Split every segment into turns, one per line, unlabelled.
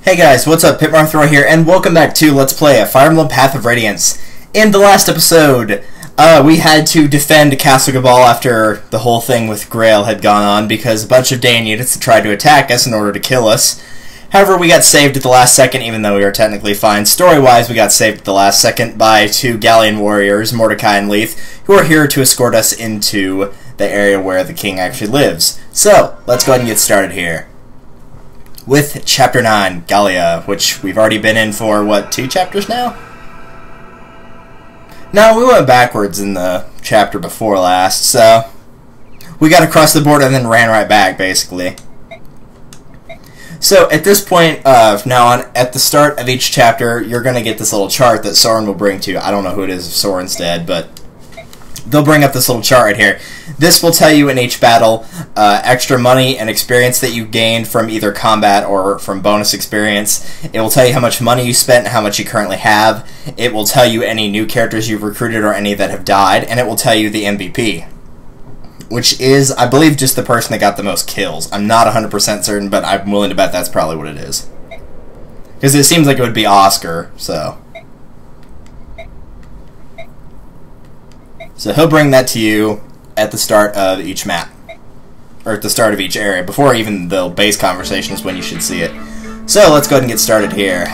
Hey guys, what's up? Pitmarthrow here, and welcome back to Let's Play a Fire Emblem Path of Radiance. In the last episode, we had to defend Castle Gabal after the whole thing with Grail had gone on because a bunch of Dain units had tried to attack us in order to kill us. However, we got saved at the last second, even though we were technically fine. Story-wise, we got saved at the last second by two Gallian warriors, Mordecai and Leith, who are here to escort us into the area where the king actually lives. So, let's go ahead and get started here with Chapter 9, Gallia, which we've already been in for, what, 2 chapters now? No, we went backwards in the chapter before last, so we got across the border and then ran right back, basically. So, at this point, now on, at the start of each chapter, you're going to get this little chart that Soren will bring to you. I don't know who it is if Soren's dead, but they'll bring up this little chart right here. This will tell you in each battle extra money and experience that you gained from either combat or from bonus experience. It will tell you how much money you spent and how much you currently have. It will tell you any new characters you've recruited or any that have died. And it will tell you the MVP, which is, I believe, just the person that got the most kills. I'm not 100% certain, but I'm willing to bet that's probably what it is. Because it seems like it would be Oscar, so he'll bring that to you at the start of each map, or at the start of each area, before even the base conversation is when you should see it. So let's go ahead and get started here.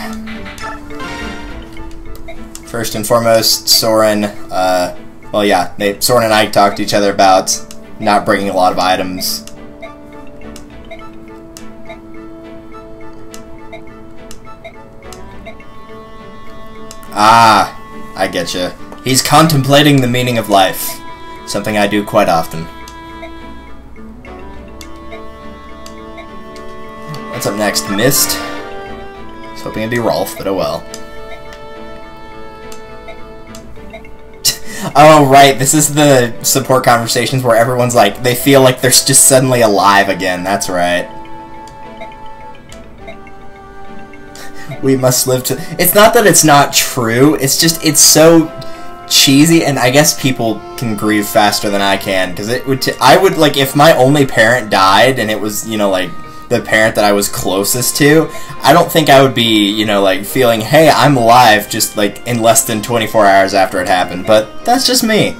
First and foremost, Soren, well yeah, Soren and Ike talked to each other about not bringing a lot of items. Ah, I getcha. He's contemplating the meaning of life, something I do quite often. What's up next? Mist? I was hoping it'd be Rolf, but oh well. Oh right, this is the support conversations where everyone's like, they feel like they're just suddenly alive again, that's right. We must live to... It's not that it's not true, it's just, it's so cheesy, and I guess people can grieve faster than I can, because it would I would, like, if my only parent died, and it was, you know, like, the parent that I was closest to, I don't think I would be, you know, like, feeling, hey, I'm alive, just, like, in less than 24 hours after it happened, but that's just me.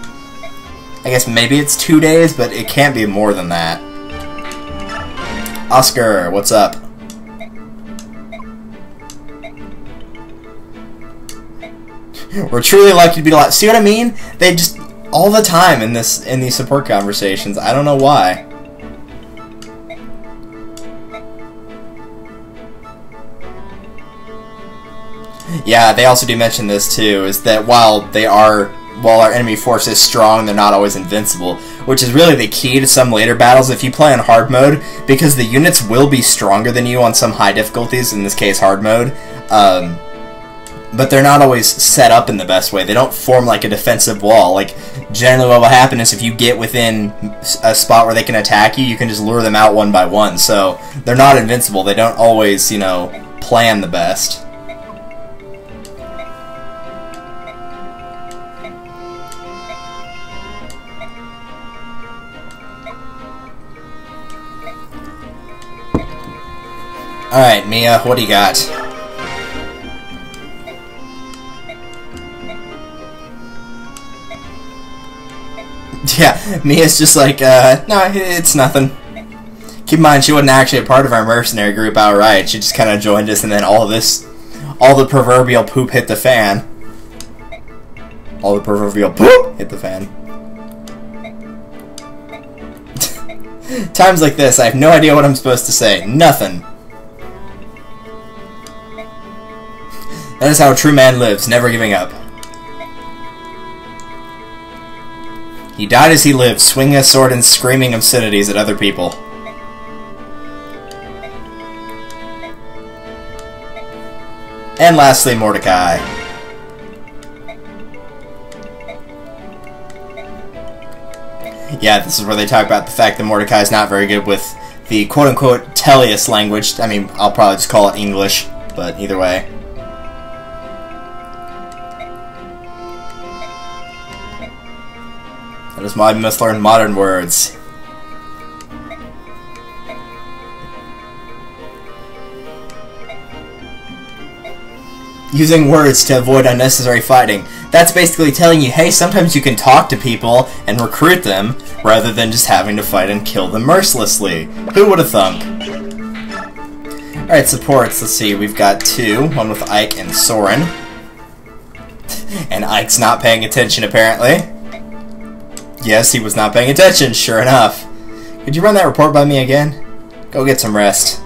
I guess maybe it's 2 days, but it can't be more than that. Oscar, what's up? We're truly lucky to be alive. See what I mean? They just, all the time in these support conversations. I don't know why. Yeah, they also do mention this too, is that while our enemy force is strong, they're not always invincible, which is really the key to some later battles if you play on hard mode, because the units will be stronger than you on some high difficulties, in this case hard mode. But they're not always set up in the best way. They don't form like a defensive wall. Like, generally what will happen is if you get within a spot where they can attack you, you can just lure them out one by one. So, they're not invincible. They don't always, you know, plan the best. Alright, Mia, what do you got? Yeah, Mia's just like, no, it's nothing. Keep in mind, she wasn't actually a part of our mercenary group outright. She just kind of joined us, and then all the proverbial poop hit the fan. All the proverbial poop hit the fan. Times like this, I have no idea what I'm supposed to say. Nothing. That is how a true man lives, never giving up. He died as he lived, swinging a sword and screaming obscenities at other people. And lastly, Mordecai. Yeah, this is where they talk about the fact that Mordecai is not very good with the quote-unquote Tellius language. I mean, I'll probably just call it English, but either way. That is why we must learn modern words. using words to avoid unnecessary fighting. That's basically telling you, hey, sometimes you can talk to people and recruit them, rather than just having to fight and kill them mercilessly. Who would have thunk? Alright, supports, let's see, we've got 2, one with Ike and Soren. And Ike's not paying attention, apparently. Yes, he was not paying attention, sure enough. Could you run that report by me again? Go get some rest.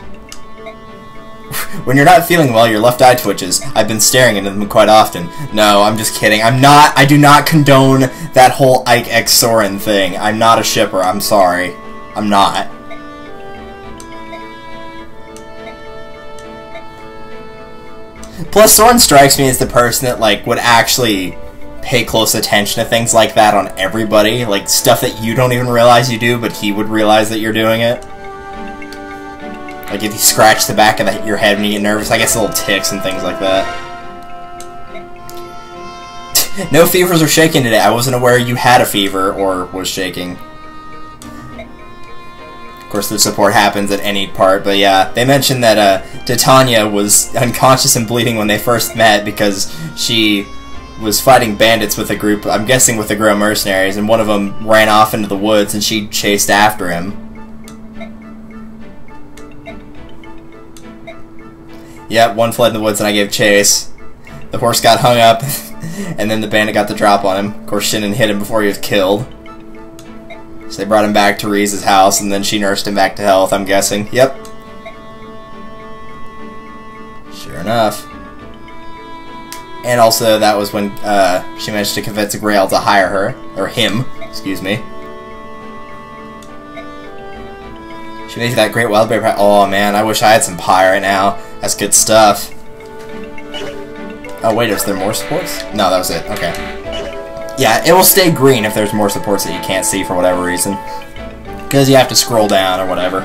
When you're not feeling well, your left eye twitches. I've been staring into them quite often. No, I'm just kidding. I do not condone that whole Ike X Soren thing. I'm not a shipper, I'm sorry. I'm not. Plus, Soren strikes me as the person that, like, would actually pay close attention to things like that on everybody. Like, stuff that you don't even realize you do, but he would realize that you're doing it. Like, if you scratch the back of your head when you get nervous, I guess little ticks and things like that. No fevers or shaking today. I wasn't aware you had a fever or was shaking. Of course, the support happens at any part, but yeah, they mentioned that Titania was unconscious and bleeding when they first met because she was fighting bandits with a group, I'm guessing with the Grow mercenaries, and one of them ran off into the woods and she chased after him. Yep, one fled in the woods and I gave chase. The horse got hung up, and then the bandit got the drop on him. Of course, Shinnon hit him before he was killed. So they brought him back to Reese's house, and then she nursed him back to health, I'm guessing. Yep. Sure enough. And also, that was when she managed to convince Grail to hire her. Or him, excuse me. She made that great wild bear pie. Oh man, I wish I had some pie right now. That's good stuff. Oh wait, is there more supports? No, that was it. Okay. Yeah, it will stay green if there's more supports that you can't see for whatever reason. Because you have to scroll down or whatever.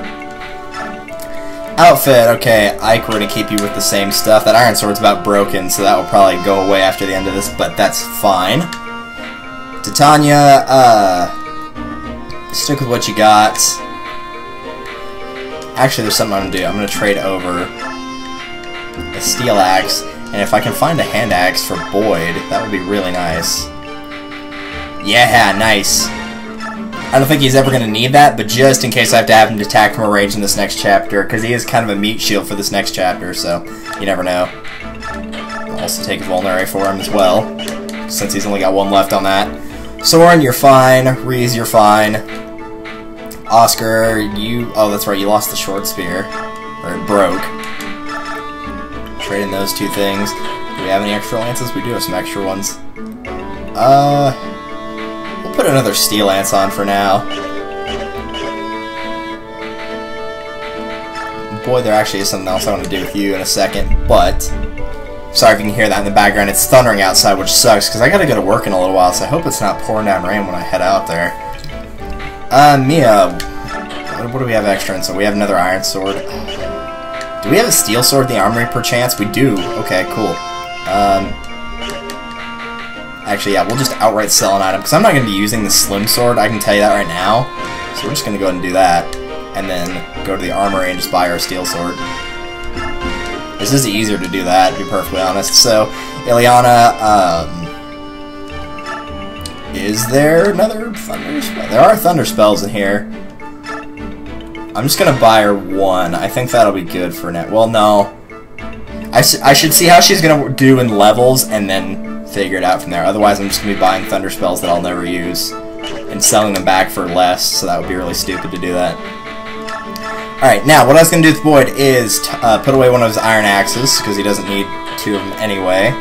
Outfit, okay, Ike, we're going to keep you with the same stuff. That iron sword's about broken, so that will probably go away after the end of this, but that's fine. Titania, stick with what you got. Actually, there's something I'm going to do. I'm going to trade over a steel axe, and if I can find a hand axe for Boyd, that would be really nice. Yeah, nice. I don't think he's ever going to need that, but just in case I have to have him attack from a range in this next chapter, because he is kind of a meat shield for this next chapter, so you never know. I'll also take a Vulnerary for him as well, since he's only got one left on that. Soren, you're fine. Reese, you're fine. Oscar, you... Oh, that's right, you lost the short spear. Or it broke. Trading those two things. Do we have any extra lances? We do have some extra ones. We'll put another steel lance on for now. Boy, there actually is something else I want to do with you in a second, but... Sorry if you can hear that in the background. It's thundering outside, which sucks, because I gotta go to work in a little while, so I hope it's not pouring down rain when I head out there. Mia, what do we have extra in? So we have another iron sword. Do we have a steel sword in the armory, perchance? We do. Okay, cool. Actually, yeah, we'll just outright sell an item, because I'm not going to be using the slim sword, I can tell you that right now. So we're just going to go ahead and do that, and then go to the armory and just buy our steel sword. This is easier to do that, to be perfectly honest. So, Ileana, is there another thunder spell? There are thunder spells in here. I'm just going to buy her one. I think that'll be good for now. Well, no. I should see how she's going to do in levels and then figure it out from there. Otherwise, I'm just going to be buying thunder spells that I'll never use and selling them back for less, so that would be really stupid to do that. Alright, now, what I was going to do with Boyd is put away one of his iron axes, because he doesn't need two of them anyway.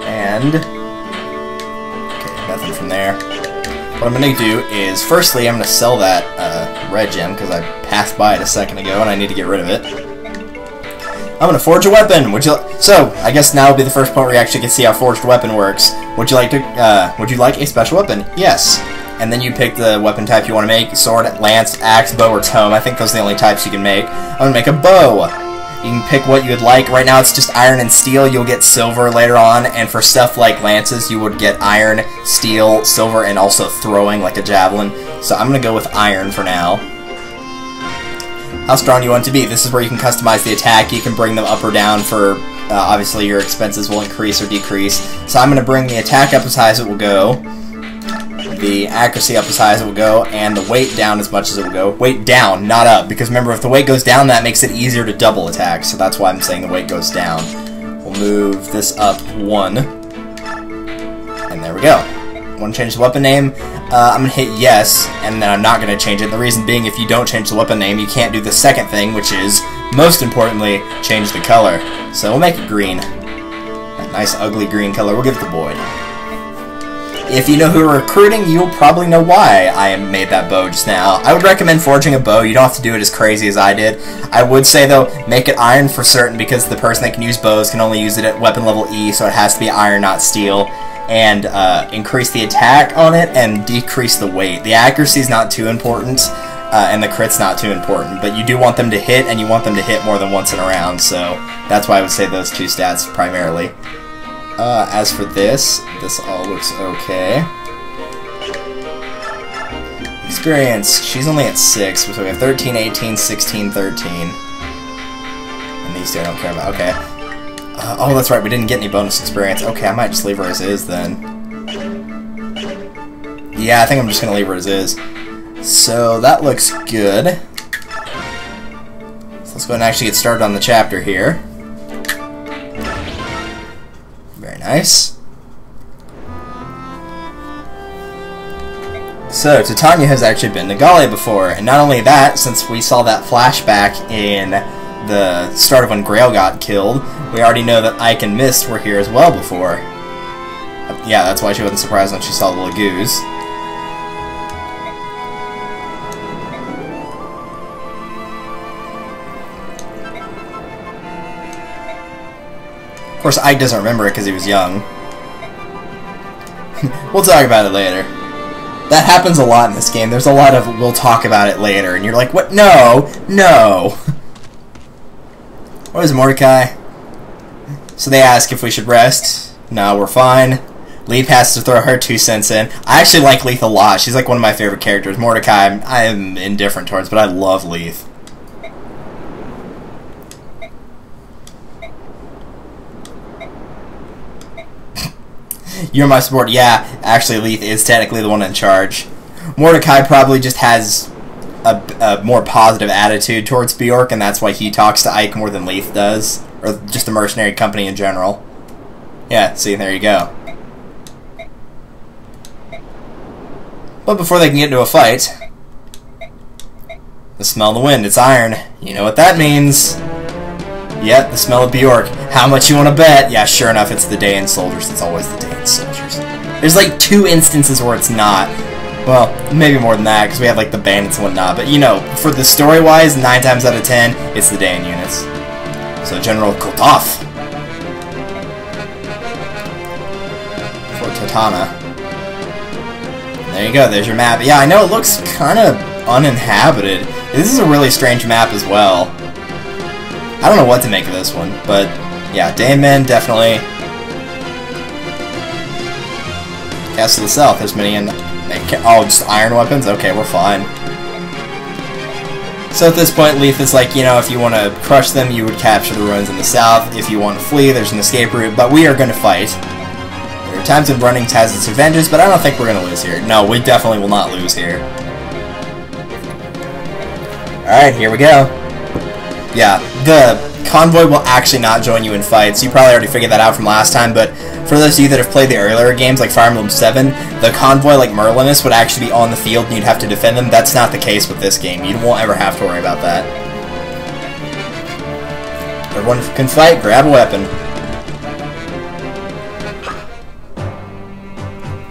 And... okay, nothing from there. What I'm going to do is, firstly, I'm going to sell that red gem, because I passed by it a second ago, and I need to get rid of it. I'm going to forge a weapon! So, I guess now will be the first point where you actually can see how forged weapon works. Would you like a special weapon? Yes. And then you pick the weapon type you want to make. Sword, lance, axe, bow, or tome. I think those are the only types you can make. I'm going to make a bow. You can pick what you would like. Right now it's just iron and steel. You'll get silver later on. And for stuff like lances, you would get iron, steel, silver, and also throwing like a javelin. So I'm going to go with iron for now. How strong do you want to be? This is where you can customize the attack. You can bring them up or down for obviously your expenses will increase or decrease. So I'm going to bring the attack up as high as it will go, the accuracy up as high as it will go, and the weight down as much as it will go. Weight down, not up, because remember, if the weight goes down, that makes it easier to double attack, so that's why I'm saying the weight goes down. We'll move this up 1, and there we go. Want to change the weapon name? I'm going to hit yes, and then I'm not going to change it. The reason being, if you don't change the weapon name, you can't do the second thing, which is, most importantly, change the color. So we'll make it green. That nice ugly green color. We'll give it to Boyd. If you know who we're recruiting, you'll probably know why I made that bow just now. I would recommend forging a bow. You don't have to do it as crazy as I did. I would say, though, make it iron for certain, because the person that can use bows can only use it at weapon level E, so it has to be iron, not steel. And increase the attack on it and decrease the weight. The accuracy is not too important, and the crit's not too important, but you do want them to hit, and you want them to hit more than once in a round, so that's why I would say those two stats primarily. As for this all looks okay. Experience, she's only at 6, so we have 13, 18, 16, 13. And these two I don't care about, okay. Oh, that's right, we didn't get any bonus experience. Okay, I might just leave her as is, then. Yeah, I think I'm just going to leave her as is. So, that looks good. So let's go ahead and actually get started on the chapter here. Very nice. So, Titania has actually been to Gallia before, and not only that, since we saw that flashback in the start of when Grail got killed, we already know that Ike and Mist were here as well before. Yeah, that's why she wasn't surprised when she saw the Lagoos. Of course, Ike doesn't remember it because he was young. We'll talk about it later. That happens a lot in this game. There's a lot of, we'll talk about it later, and you're like, what? No! No! What is Mordecai? So they ask if we should rest. No, we're fine. Leith has to throw her 2 cents in. I actually like Leith a lot. She's like one of my favorite characters. Mordecai, I'm indifferent towards, but I love Leith. You're my support. Yeah, actually Leith is technically the one in charge. Mordecai probably just has a more positive attitude towards Bjork, and that's why he talks to Ike more than Leith does. Or just the mercenary company in general. Yeah, see, there you go. But before they can get into a fight, the smell of the wind, it's iron. You know what that means. Yep, the smell of Bjork. How much you want to bet? Yeah, sure enough, it's the Daean soldiers. It's always the Daean soldiers. There's like 2 instances where it's not. Well, maybe more than that, because we have like the bandits and whatnot. But you know, for the story-wise, 9 times out of 10, it's the Daean units. So General Kotov. For Titana. There you go, there's your map. Yeah, I know it looks kind of uninhabited. This is a really strange map as well. I don't know what to make of this one, but yeah, Daean men, definitely. Castle of the South, there's many in... Oh, just iron weapons? Okay, we're fine. So at this point, Leith is like, you know, if you want to crush them, you would capture the ruins in the south. If you want to flee, there's an escape route, but we are going to fight. There are times when running has its advantages, but I don't think we're going to lose here. No, we definitely will not lose here. Alright, here we go. Yeah, the convoy will actually not join you in fights. You probably already figured that out from last time, but for those of you that have played the earlier games, like Fire Emblem 7, the convoy, like Merlinus, would actually be on the field and you'd have to defend them. That's not the case with this game. You won't ever have to worry about that. Everyone can fight, grab a weapon.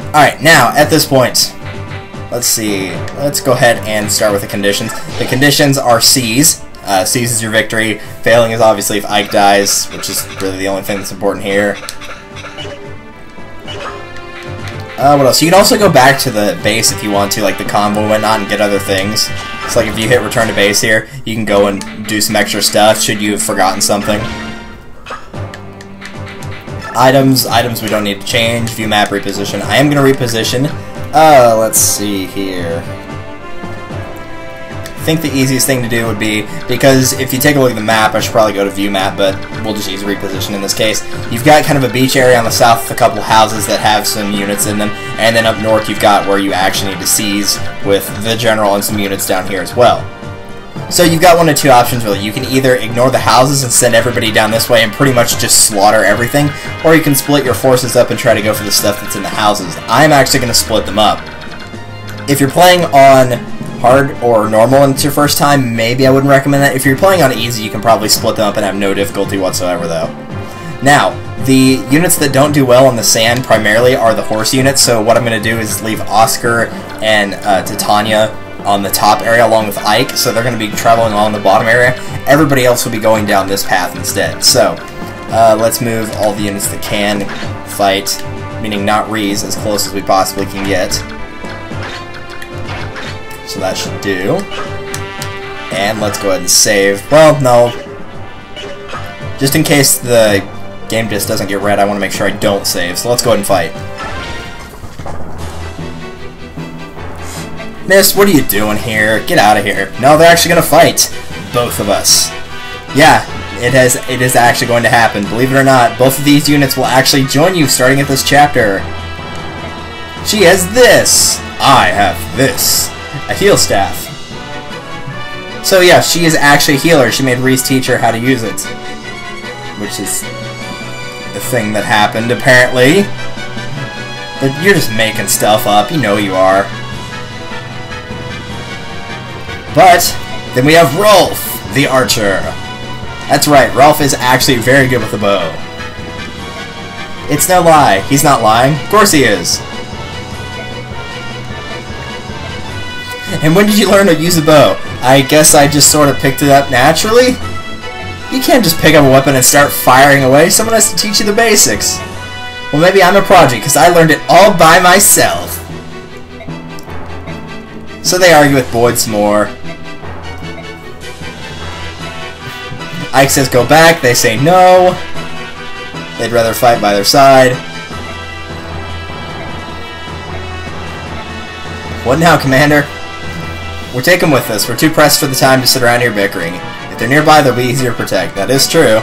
Alright, now, at this point, let's see. Let's go ahead and start with the conditions. The conditions are C's. C's is your victory. Failing is obviously if Ike dies, which is really the only thing that's important here. What else? You can also go back to the base if you want to, like the convoy and whatnot, and get other things. It's like if you hit return to base here, you can go and do some extra stuff should you have forgotten something. Items we don't need to change. View map reposition. I am going to reposition. Let's see here. think the easiest thing to do would be, because if you take a look at the map, I should probably go to view map, but we'll just use reposition in this case. You've got kind of a beach area on the south with a couple houses that have some units in them, and then up north you've got where you actually need to seize with the general and some units down here as well. So you've got one of two options really. You can either ignore the houses and send everybody down this way and pretty much just slaughter everything, or you can split your forces up and try to go for the stuff that's in the houses. I'm actually going to split them up. If you're playing on hard or normal and it's your first time, maybe I wouldn't recommend that. If you're playing on easy, you can probably split them up and have no difficulty whatsoever though. Now, the units that don't do well on the sand primarily are the horse units, so what I'm going to do is leave Oscar and Titania on the top area along with Ike, so they're going to be traveling along the bottom area. Everybody else will be going down this path instead. So, let's move all the units that can fight, meaning not Rees, as close as we possibly can get. So that should do. And let's go ahead and save. Well, no. Just in case the game disc doesn't get red, I want to make sure I don't save. So let's go ahead and fight. Miss, what are you doing here? Get out of here. No, they're actually going to fight. Both of us. Yeah, it is actually going to happen. Believe it or not, both of these units will actually join you starting at this chapter. She has this. I have this. A heal staff. So yeah, she is actually a healer. She made Reese teach her how to use it. Which is the thing that happened, apparently. But you're just making stuff up. You know you are. But then we have Rolf, the archer. That's right, Rolf is actually very good with a bow. It's no lie. He's not lying. Of course he is. And when did you learn to use a bow? I guess I just sort of picked it up naturally? You can't just pick up a weapon and start firing away. Someone has to teach you the basics. Well, maybe I'm a prodigy, because I learned it all by myself. So they argue with Boyd some more. Ike says go back, they say no. They'd rather fight by their side. What now, Commander? We'll take them with us. We're too pressed for the time to sit around here bickering. If they're nearby, they'll be easier to protect. That is true.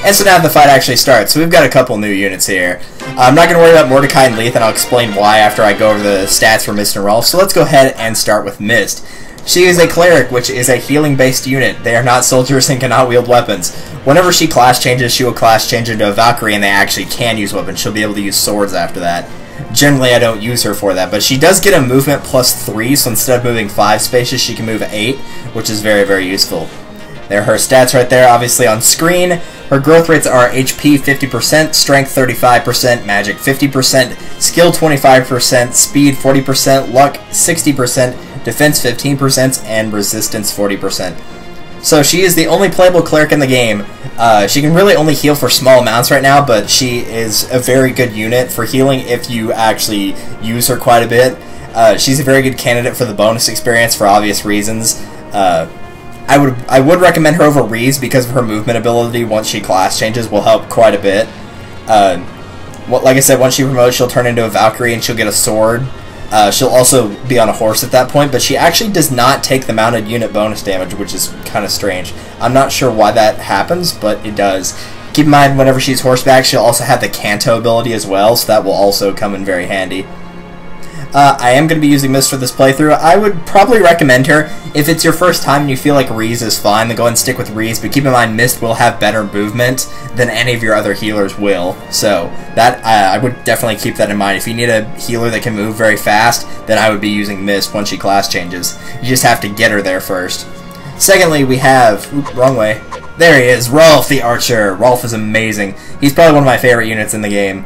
And so now the fight actually starts. So we've got a couple new units here. I'm not going to worry about Mordecai and Leith, and I'll explain why after I go over the stats for Mist and Rolf. So let's go ahead and start with Mist. She is a cleric, which is a healing-based unit. They are not soldiers and cannot wield weapons. Whenever she class changes, she will class change into a Valkyrie, and they actually can use weapons. She'll be able to use swords after that. Generally, I don't use her for that, but she does get a movement plus 3, so instead of moving 5 spaces, she can move 8, which is very, very useful. There are her stats right there, obviously on screen. Her growth rates are HP 50%, Strength 35%, Magic 50%, Skill 25%, Speed 40%, Luck 60%, Defense 15%, and Resistance 40%. So she is the only playable cleric in the game. She can really only heal for small amounts right now, but she is a very good unit for healing if you actually use her quite a bit. She's a very good candidate for the bonus experience for obvious reasons. I would recommend her over Reese because of her movement ability. Once she class changes, will help quite a bit. Like I said, once she promotes, she'll turn into a Valkyrie and she'll get a sword. She'll also be on a horse at that point, but she actually does not take the mounted unit bonus damage, which is kind of strange. I'm not sure why that happens, but it does. Keep in mind, whenever she's horseback, she'll also have the Canto ability as well, so that will also come in very handy. I am going to be using Mist for this playthrough. I would probably recommend her. If it's your first time and you feel like Reese is fine, then go ahead and stick with Reese, but keep in mind Mist will have better movement than any of your other healers will. So that I would definitely keep that in mind. If you need a healer that can move very fast, then I would be using Mist once she class changes. You just have to get her there first. Secondly, we have... Oop, wrong way. There he is, Rolf the Archer. Rolf is amazing. He's probably one of my favorite units in the game.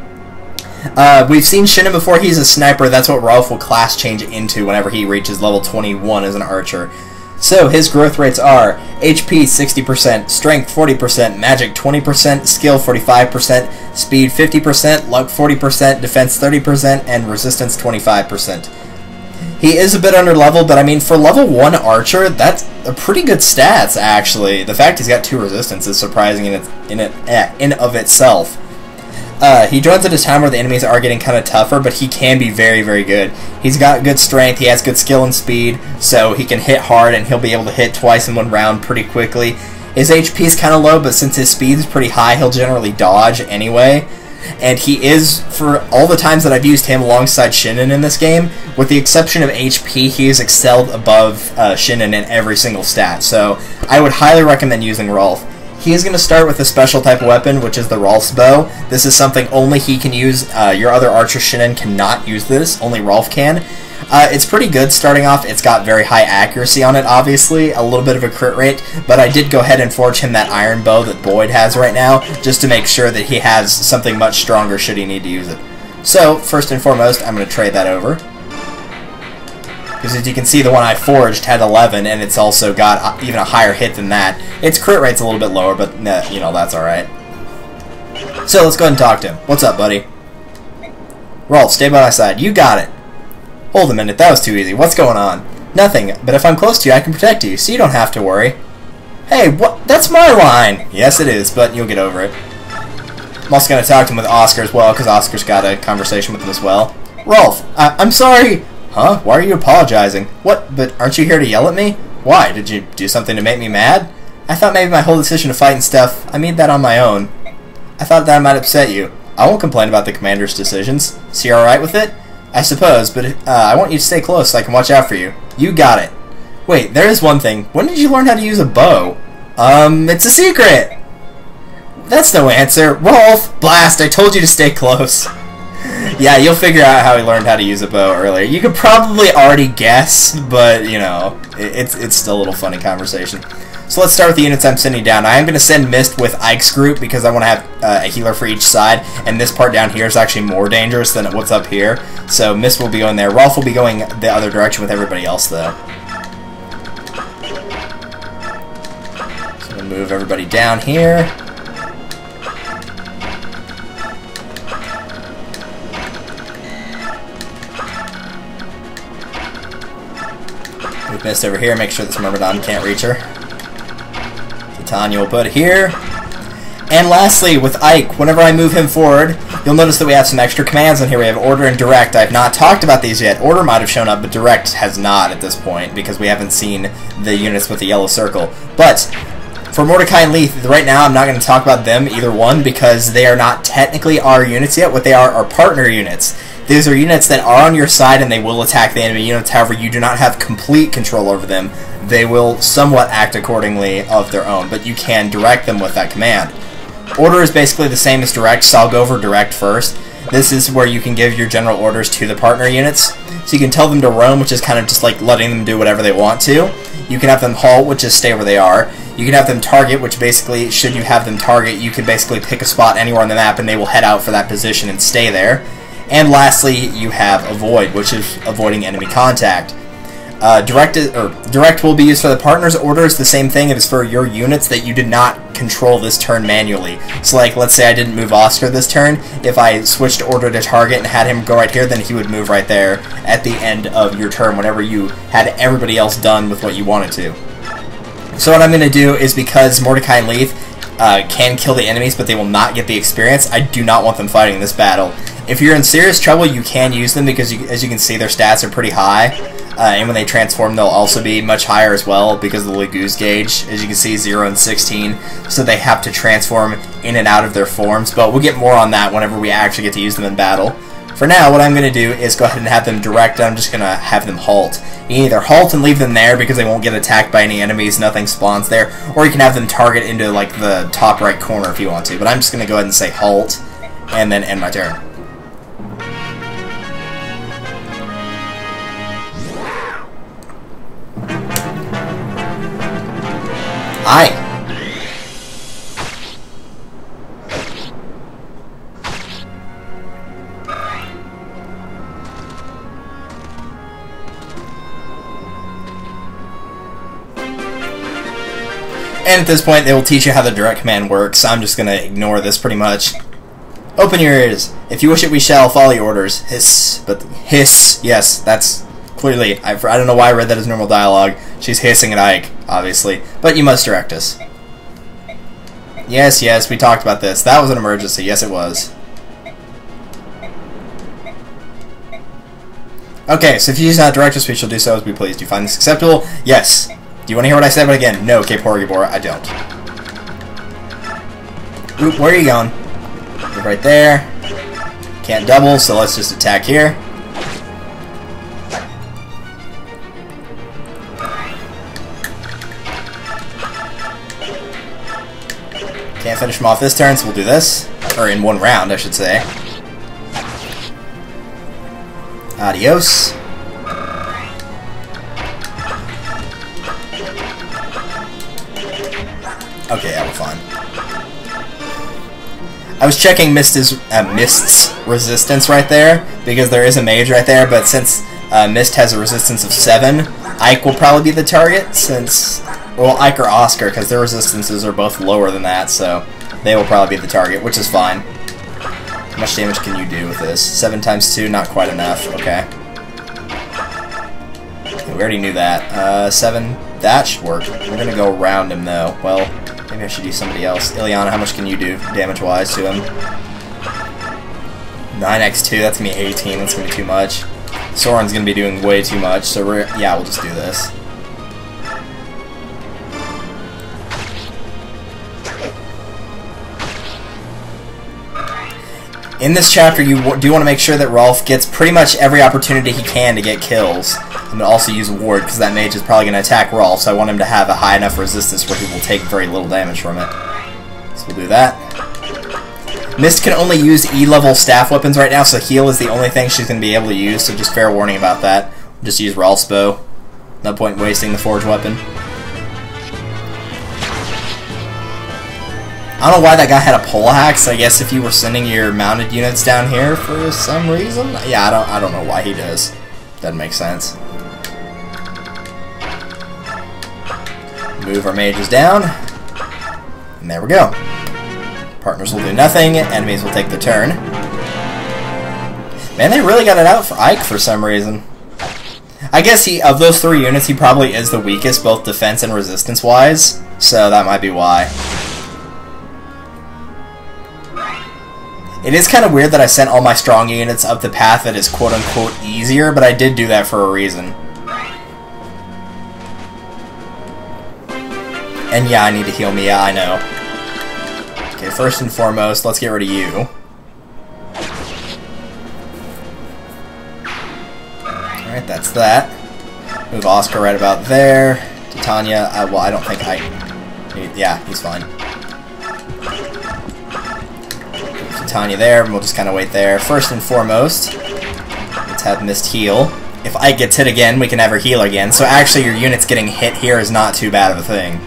We've seen Shinnon before. He's a sniper. That's what Rolf will class change into whenever he reaches level 21 as an archer. So his growth rates are HP 60%, Strength 40%, Magic 20%, Skill 45%, Speed 50%, Luck 40%, Defense 30%, and Resistance 25%. He is a bit under level, but I mean, for level 1 archer, that's a pretty good stats, actually. The fact he's got 2 resistance is surprising in of itself. He joins at a time where the enemies are getting kind of tougher, but he can be very, very good. He's got good strength, he has good skill and speed, so he can hit hard, and he'll be able to hit twice in one round pretty quickly. His HP is kind of low, but since his speed is pretty high, he'll generally dodge anyway. And he is, for all the times that I've used him alongside Shinin in this game, with the exception of HP, he is excelled above Shinin in every single stat. So I would highly recommend using Rolf. He is going to start with a special type of weapon, which is the Rolf's Bow. This is something only he can use. Your other archer Shinin cannot use this. Only Rolf can. It's pretty good starting off. It's got very high accuracy on it, obviously. A little bit of a crit rate. But I did go ahead and forge him that iron bow that Boyd has right now, just to make sure that he has something much stronger should he need to use it. So, first and foremost, I'm going to trade that over. Because as you can see, the one I forged had 11, and it's also got even a higher hit than that. Its crit rate's a little bit lower, but, you know, that's alright. So, let's go ahead and talk to him. What's up, buddy? Rolf, stay by my side. You got it. Hold a minute, that was too easy. What's going on? Nothing, but if I'm close to you, I can protect you, so you don't have to worry. Hey, what? That's my line! Yes, it is, but you'll get over it. I'm also going to talk to him with Oscar as well, because Oscar's got a conversation with him as well. Rolf, I'm sorry! Huh? Why are you apologizing? What? But aren't you here to yell at me? Why? Did you do something to make me mad? I thought maybe my whole decision to fight and stuff, I made that on my own. I thought that might upset you. I won't complain about the commander's decisions. So you're alright with it? I suppose, but I want you to stay close so I can watch out for you. You got it. Wait, there is one thing. When did you learn how to use a bow? It's a secret! That's no answer. Rolf! Blast, I told you to stay close. Yeah, you'll figure out how he learned how to use a bow earlier. You could probably already guess, but, you know, it's still a little funny conversation. So let's start with the units I'm sending down. I am going to send Mist with Ike's group because I want to have a healer for each side, and this part down here is actually more dangerous than what's up here. So Mist will be going there. Rolf will be going the other direction with everybody else, though. So I'm going to move everybody down here. Move Mist over here, make sure this Myrmidon can't reach her. Tanya will put it here. And lastly, with Ike, whenever I move him forward, you'll notice that we have some extra commands on here. We have Order and Direct. I have not talked about these yet. Order might have shown up, but Direct has not at this point, because we haven't seen the units with the yellow circle. But for Mordecai and Leith, right now I'm not going to talk about them, either one, because they are not technically our units yet. What they are partner units. These are units that are on your side, and they will attack the enemy units. However, you do not have complete control over them. They will somewhat act accordingly of their own, but you can direct them with that command. Order is basically the same as Direct, so I'll go over Direct first. This is where you can give your general orders to the partner units. So you can tell them to roam, which is kind of just like letting them do whatever they want to. You can have them halt, which is stay where they are. You can have them target, which basically, should you have them target, you can basically pick a spot anywhere on the map and they will head out for that position and stay there. And lastly, you have Avoid, which is avoiding enemy contact. Direct will be used for the partner's orders. The same thing. It is for your units that you did not control this turn manually. So, like, let's say I didn't move Oscar this turn. If I switched order to target and had him go right here, then he would move right there at the end of your turn whenever you had everybody else done with what you wanted to. So what I'm going to do is, because Mordecai and Leith can kill the enemies, but they will not get the experience, I do not want them fighting this battle. If you're in serious trouble, you can use them because, as you can see, their stats are pretty high. And when they transform, they'll also be much higher as well because of the Lagoose gauge. As you can see, 0 and 16. So they have to transform in and out of their forms. But we'll get more on that whenever we actually get to use them in battle. For now, what I'm going to do is go ahead and have them direct. I'm just going to have them halt. You can either halt and leave them there because they won't get attacked by any enemies. Nothing spawns there. Or you can have them target into like the top right corner if you want to. But I'm just going to go ahead and say halt and then end my turn. Aye. And at this point, they will teach you how the direct command works. I'm just going to ignore this pretty much. Open your ears. If you wish it, we shall follow your orders. Hiss. But hiss. Yes, that's clearly. I don't know why I read that as normal dialogue. She's hissing at Ike, obviously. But you must direct us. Yes, yes, we talked about this. That was an emergency. Yes, it was. Okay, so if you use that director speech, you'll do so as we please. Do you find this acceptable? Yes. Do you want to hear what I said? But again, no, K. Porgibor, I don't. Oop, where are you going? You're right there. Can't double, so let's just attack here. Can't finish him off this turn, so we'll do this. Or in one round, I should say. Adios. Okay, yeah, we're fine. I was checking Mist's resistance right there, because there is a mage right there, but since Mist has a resistance of 7, Ike will probably be the target, since... Well, Ike or Oscar, because their resistances are both lower than that, so they will probably be the target, which is fine. How much damage can you do with this? 7 times 2, not quite enough, okay. We already knew that. 7, that should work. We're gonna go around him, though. Well, maybe I should use somebody else. Ileana, how much can you do, damage-wise, to him? 9x2, that's gonna be 18, that's gonna be too much. Soren's gonna be doing way too much, so yeah, we'll just do this. In this chapter, you do want to make sure that Rolf gets pretty much every opportunity he can to get kills. And also use a ward, because that mage is probably going to attack Rolf, so I want him to have a high enough resistance where he will take very little damage from it. So we'll do that. Mist can only use E-level staff weapons right now, so heal is the only thing she's going to be able to use, so just fair warning about that. Just use Rolf's bow. No point in wasting the forge weapon. I don't know why that guy had a pole axe. I guess if you were sending your mounted units down here for some reason. Yeah, I don't know why he does. Doesn't make sense. Move our mages down. And there we go. Partners will do nothing. Enemies will take the turn. Man, they really got it out for Ike for some reason. I guess of those 3 units, he probably is the weakest, both defense and resistance-wise. So that might be why. It is kind of weird that I sent all my strong units up the path that is quote-unquote easier, but I did do that for a reason. And yeah, I need to heal Mia, I know. Okay, first and foremost, let's get rid of you. Alright, that's that. Move Oscar right about there. Titania, well, I don't think yeah, he's fine. Tanya there, and we'll just kind of wait there. First and foremost, let's have Mist heal. If Ike gets hit again, we can have her heal again. So actually, your units getting hit here is not too bad of a thing.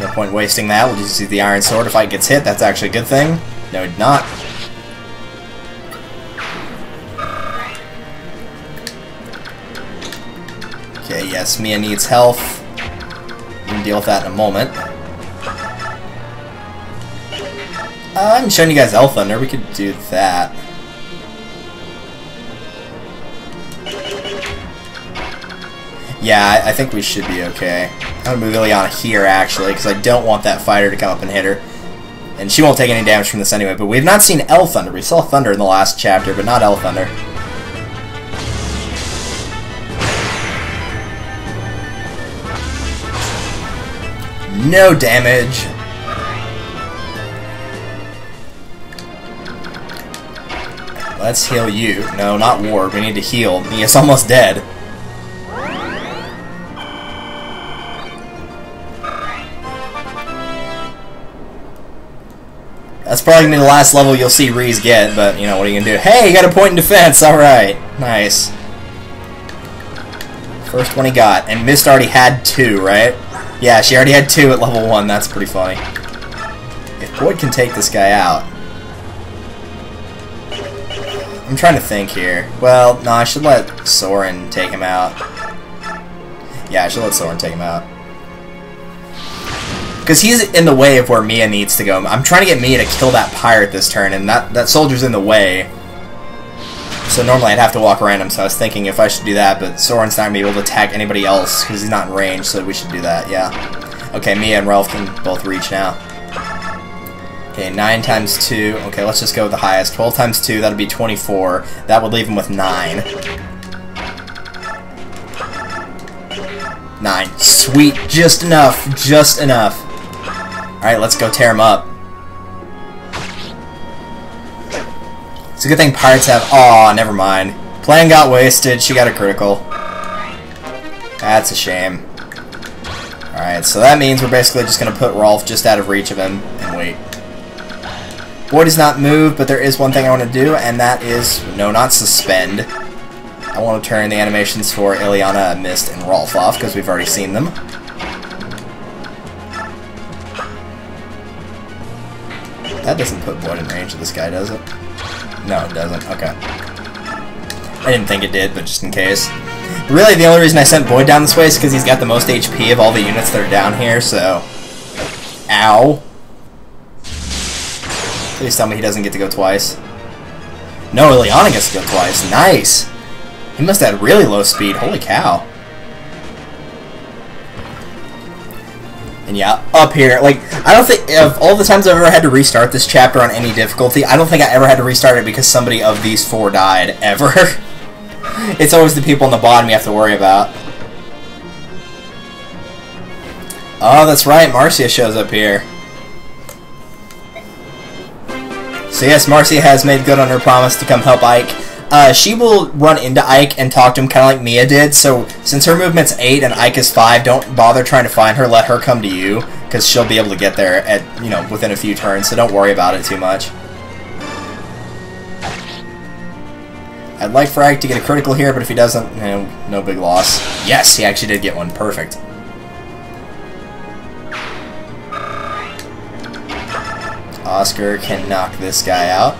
No point wasting that. We'll just use the Iron Sword. If Ike gets hit, that's actually a good thing. No, he did not. Okay, yes, Mia needs health. We can deal with that in a moment. I haven't shown you guys Elf Thunder. We could do that. Yeah, I think we should be okay. I'm going to move Ileana here, actually, because I don't want that fighter to come up and hit her. And she won't take any damage from this anyway. But we have not seen Elf Thunder. We saw Thunder in the last chapter, but not Elf Thunder. No damage. Let's heal you. No, not Ward. We need to heal. Mia's almost dead. That's probably going to be the last level you'll see Reese get, but, you know, what are you going to do? Hey, you got a point in defense! Alright. Nice. First one he got. And Mist already had 2, right? Yeah, she already had 2 at level 1. That's pretty funny. If Boyd can take this guy out... I'm trying to think here. Well, no, I should let Soren take him out. Yeah, I should let Soren take him out. Because he's in the way of where Mia needs to go. I'm trying to get Mia to kill that pirate this turn, and that soldier's in the way. So normally I'd have to walk around him, so I was thinking if I should do that, but Soren's not going to be able to attack anybody else, because he's not in range, so we should do that, yeah. Okay, Mia and Ralph can both reach now. Okay, 9 times 2. Okay, let's just go with the highest. 12 times 2, that'll be 24. That would leave him with 9. 9. Sweet. Just enough. Just enough. Alright, let's go tear him up. It's a good thing pirates have... Aw, never mind. Plan got wasted. She got a critical. That's a shame. Alright, so that means we're basically just going to put Rolf just out of reach of him and wait. Boy does not move, but there is one thing I want to do, and that is... No, not suspend. I want to turn the animations for Ileana, Mist, and Rolf off, because we've already seen them. That doesn't put Boyd in range of this guy, does it? No, it doesn't. Okay. I didn't think it did, but just in case. Really, the only reason I sent Boyd down this way is because he's got the most HP of all the units that are down here, so... Ow. Please tell me he doesn't get to go twice. No, Ileana gets to go twice. Nice! He must have had really low speed. Holy cow. And yeah, up here, like, I don't think, of all the times I've ever had to restart this chapter on any difficulty, I don't think I ever had to restart it because somebody of these 4 died, ever. It's always the people on the bottom you have to worry about. Oh, that's right, Marcia shows up here. So yes, Marcia has made good on her promise to come help Ike. She will run into Ike and talk to him kind of like Mia did, so since her movement's 8 and Ike is 5, don't bother trying to find her, let her come to you, because she'll be able to get there at, you know, within a few turns, so don't worry about it too much. I'd like for Ike to get a critical here, but if he doesn't, you know, no big loss. Yes, he actually did get one. Perfect. Oscar can knock this guy out.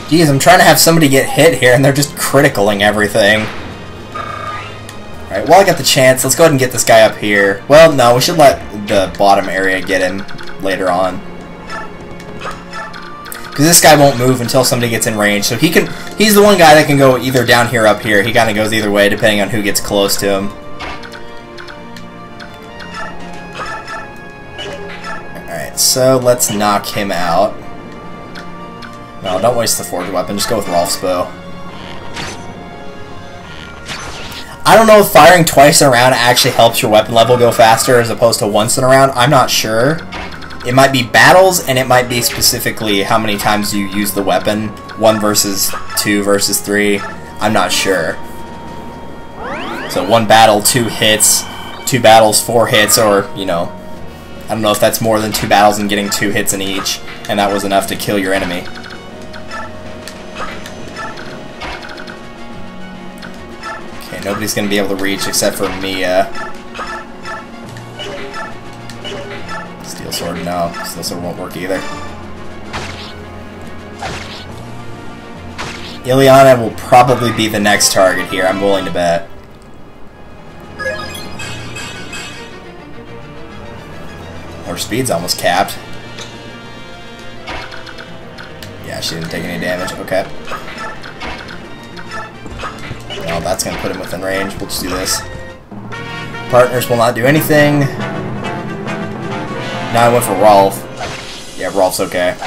Geez, I'm trying to have somebody get hit here, and they're just criticaling everything. Alright, while I got the chance, let's go ahead and get this guy up here. Well, no, we should let the bottom area get him later on. Because this guy won't move until somebody gets in range, so he's the one guy that can go either down here or up here. He kind of goes either way, depending on who gets close to him. Alright, so let's knock him out. No, don't waste the forged weapon. Just go with Rolf's bow. I don't know if firing twice in a round actually helps your weapon level go faster as opposed to once in a round. I'm not sure. It might be battles, and it might be specifically how many times you use the weapon. 1 versus 2 versus 3. I'm not sure. So 1 battle, 2 hits. 2 battles, 4 hits, or, you know... I don't know if that's more than 2 battles and getting 2 hits in each, and that was enough to kill your enemy. Nobody's going to be able to reach except for Mia. Steel sword, no. Steel sword won't work either. Ileana will probably be the next target here, I'm willing to bet. Her speed's almost capped. Yeah, she didn't take any damage. Okay. Well, that's going to put him within range. We'll just do this. Partners will not do anything. Now I went for Rolf. Yeah, Rolf's okay.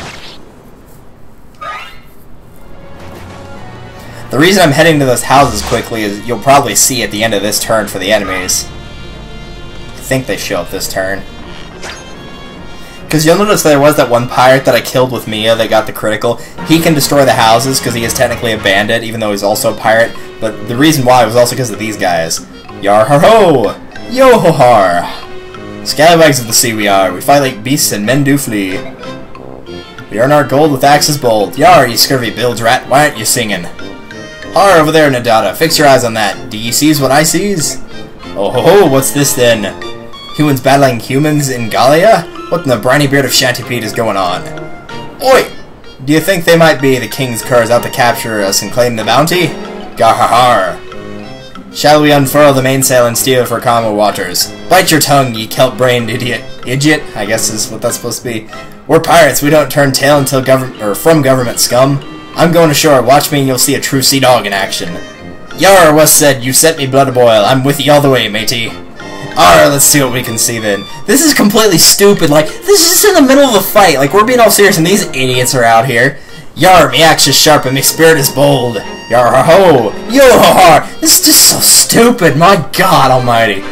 The reason I'm heading to those houses quickly is you'll probably see at the end of this turn for the enemies. I think they show up this turn. Because you'll notice there was that one pirate that I killed with Mia that got the critical. He can destroy the houses because he is technically a bandit, even though he's also a pirate. But the reason why was also because of these guys. Yar har ho! Yo ho har! Scallywags of the sea we are. We fight like beasts and men do flee. We earn our gold with axes bold. Yar, you scurvy bilge rat, why aren't you singing? Har, over there, Nadada. Fix your eyes on that. Do ye sees what I sees? Oh ho ho, what's this then? Humans battling humans in Gallia? What in the briny beard of Shantypede is going on? Oi! Do you think they might be the king's curs out to capture us and claim the bounty? Gahahar! Shall we unfurl the mainsail and steer for calmer waters? Bite your tongue, ye kelp-brained idiot. Idiot, I guess is what that's supposed to be. We're pirates, we don't turn tail until from government scum. I'm going ashore, watch me and you'll see a true sea dog in action. Yar, was said, you set me blood a boil, I'm with ye all the way, matey. Alright, let's see what we can see then. This is completely stupid. Like, this is just in the middle of a fight. Like, we're being all serious and these idiots are out here. Yar, me axe is sharp and me spirit is bold. Yar ho ho. Yo ho ho. This is just so stupid. My God almighty.